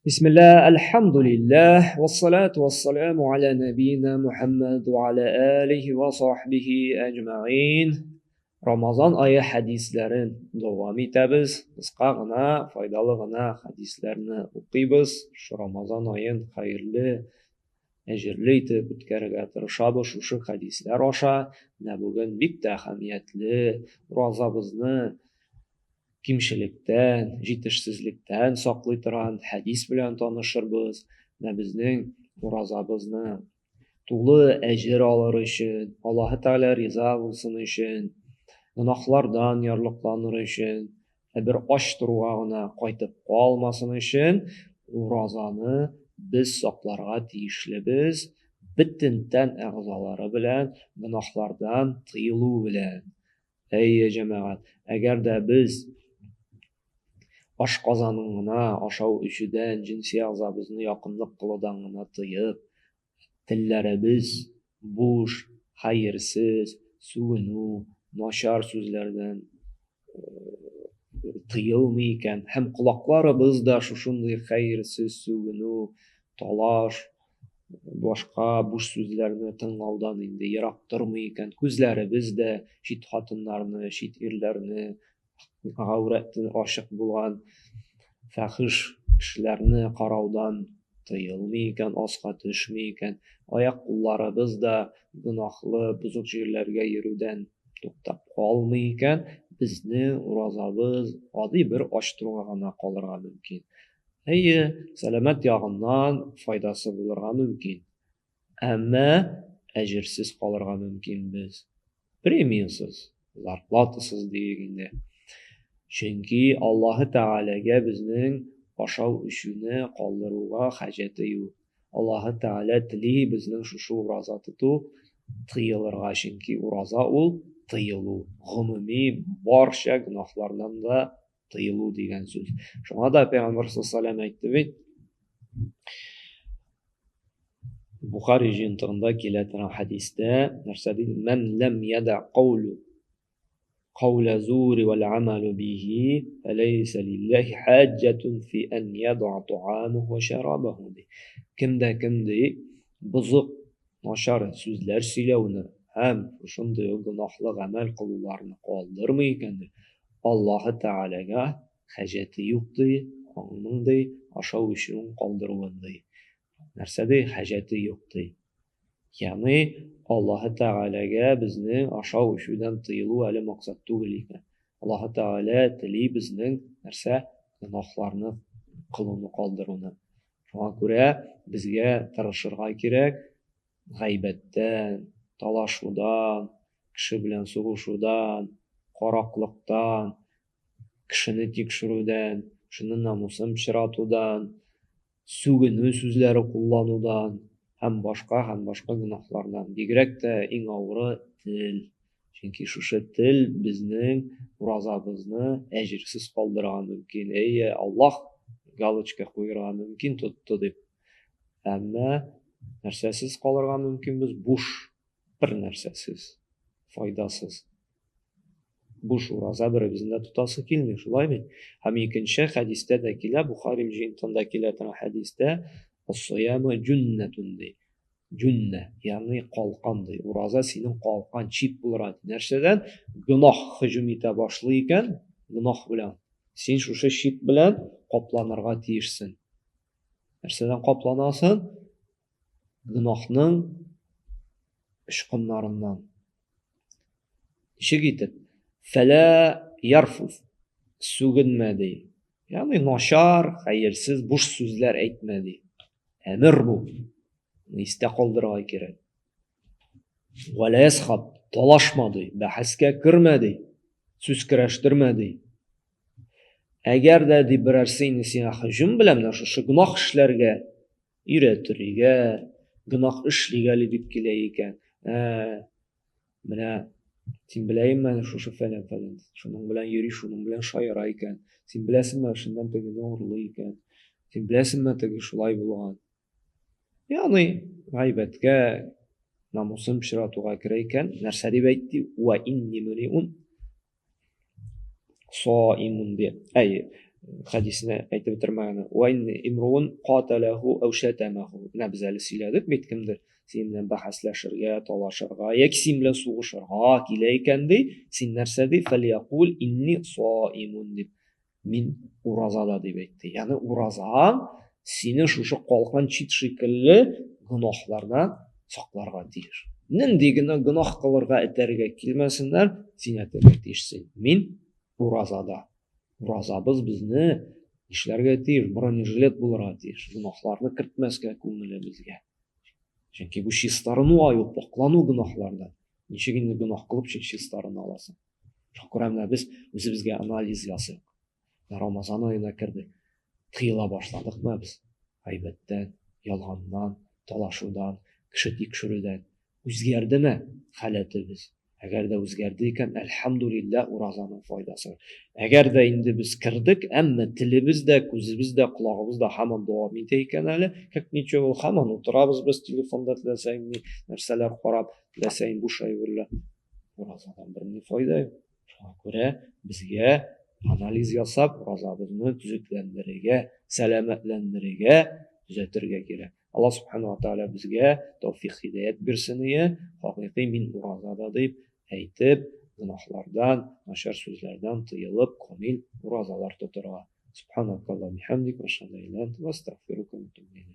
بسم الله الحمد لله والصلاة والسلام على نبينا محمد وعلى آله وصحبه أجمعين. Ramazan ayı hadislerin devam etimiz. Kısa gına, faydalı gına hadislerini okuyuz. Şu Ramazan ayın hayırlı, ecirli etip ötkərgə tırışabız. Şu hadisler aşa. Bugün bik de ahamiyetli razabızını кимчелектән, җитешсезлектән саклый торган хәдис белән танышырбыз. Безнең уразабызны тулы әҗер алыр өчен, Аллаһы Тәгалә риза булсын өчен, гөнаһлардан ярлыкланыр өчен, бер ач торуга гына кайтып калмасын өчен уразаны без сакларга тиешлебез. Бөтен тән әгъзалары белән, гөнаһлардан тыелу белән. Әйе, җәмәгать, әгәр дә без ашказанын гына ашау эчүдән, җинси әгъзабызны якынлык кылудан гына тыеп, телләребез буш, хәерсез, сүгенү, начар сүзләрдән тыелмый икән, һәм колакларыбыз да шушындый хәерсез сүгенү, талаш, башка буш сүзләрне тыңлаудан инде ерак тормый икән, күзләребез дә чит хатыннарны, чит ирләрне, гаурәтен ачык булган фәхиш кешеләрне караудан тыелмый икән, аска төшмий икән, аяк-кулларыбыз да гөнаһлы, бозык җирләргә йөрүдән туктап калмый икән, безнең уразабыз гади бер ач торуга гына калырга мөмкин. Әйе, сәламәт ягыннан файдасы булырга мөмкин. Әмма әҗерсез калырга мөмкин без. Премиясыз, зарплатасыз диек инде. Чөнки Аллаһы Тәгаләгә безнең ашау эчүне калдыруга хаҗәте юк. Аллаһы Тәгалә тели безнең шушы ураза тоту тыелырга, чөнки ураза ул тыелу, гомуми барча гөнаһлардан да тыелу дигән сүз. Шуңа да Пәйгамбәр саллаллаһу алейһи әйтте бит. Бухари җыентыгында килә торган хадистә нәрсә ди? Мен лам яда قول الزور والعمل به فليس لله حاجة في أن يضع طعامه وشرابه. Кемдә бозык, начар сүзләр сөйләүне һәм шундый гөнаһлы гамәл кылуларны калдырмый икән, Аллаһы Тәгаләгә хаҗәте юк ди, аның ди ашау эчүен калдыруын ди. Нәрсә ди? Хаҗәте юк ди. Ягъни Аллаһы Тәгаләгә безнең ашау эчүдән тыелу әле максат түгел икән. Аллаһы Тәгалә тели безнең нәрсә? Гөнаһларны кылуны калдыруны. Шуңа күрә безгә тырышырга кирәк, гайбәттән, талашудан, кеше белән сугышудан, караклыктан, кешене тикшерүдән, кешенең намусын пычратудан, сүгенү сүзләре кулланудан һәм башка гөнаһлардан. Бигрәк тә иң авыры тел. Чөнки шушы тел безнең уразабызны әҗерсез калдырырга мөмкин. Әйе, Аллаһ галочка куярга мөмкин тотты дип. Әмма нәрсәсез калырга мөмкин без? Буш, бер нәрсәсез, файдасыз. Буш ураза беребезне тотасы килми, шулай бит? Һәм икенче хәдистә дә килә, Бухари җыентыгында килә торган хәдистә, ас-сияму җуннатун ди. Җунна, ягъни калкан ди. Ураза синең калкан чит булырга. Нәрсәдән? Гөнаһ һөҗүм итә башлый икән, гөнаһ белән. Син шушы чит белән капланырга тиешсең. Нәрсәдән капланасың? Гөнаһның ышкыннарыннан. Ничек итеп? Фәлә ярфус, сүгенмә ди. Ягъни начар, хәерсез, буш сүзләр әйтмә ди. Әмер бу. Истә калдырырга кирәк. Вәлә ясхаб, талашма ди, бәхәскә кермә ди, сүз көрәштермә ди. Әгәр дә ди берәрсе сиңа һөҗүм белән шушы гөнаһ эшләргә өйрәтергә, гөнаһ эшлигәли дип килә икән. Менә син беләйме шушы фәлән, шуның белән йөри, шуның белән шаяра икән. Син беләсеңме шуннан тегене урлый икән. Син беләсеңме теге шулай булган. Ягъни гайбәткә, намусын пычратуга керә икән. Нәрсә дип әйтте? Ва инни муриун саимун ди. Әйе, hadisni aytib bitirmagani va inni imrun qatalahu aw shatamahu. Nabzali siyladik bet kimdir sen bilan bahaslashirga, talashirga, yoki sen bilan sug'ishirga kelayotganda sen narsa deb falyaqul inni soimun deb min urazada deb aytdi. Ya'ni urazan seni shu qolgan chit shekilli gunohlardan saqlarga deyir. Nindigina gunoh qilarga itarga kelmasinlar, sen aytib deyishsin. Min urazada. Urazabız bizni ishlarga deyir, bronежилет bo'larga deyir. Gunohlarni kiritmasga ko'nglimizga. Chunki bu shistarini yo'q, poklanu gunohlardan. Nechigina gunoh qilib shistarini olasan. Shokuramlar biz o'zimizga analiz yasak. Ramazon oyina kirdik. Tiyila boshladikmi biz? G'aybatdan, yolg'ondan, talashuvdan, kishi tekshiruvdan o'zgardimi holatimiz? Agarda o'zgardi ekan, alhamdulillah, urozaning foydasi. Agarda endi biz kirdik, ammo tilimizda, ko'zimizda, quloqimizda hamon davom etayotgan hali, necha yil hamon o'tiramiz biz telefonda tilasang narsalar qarab, tilasang bo'shayverlar. Urozadan bir foyda yo'q. Shunga ko'ra bizga analiz yasab, urozamizni tuzaklantiriga, salomatlantiriga, tuzatirga kerak. Allah subhanahu wa ta'ala bizga tavfiq hidayat bersin. Haqiqiy min urozada deb aytib, gunohlardan, nashar so'zlardan tiyilib, komil urozalar tutirga. Subhanakalloh bihamdik va ashhadu an la ilaha illa anta astaghfiruka va atubu ilayk.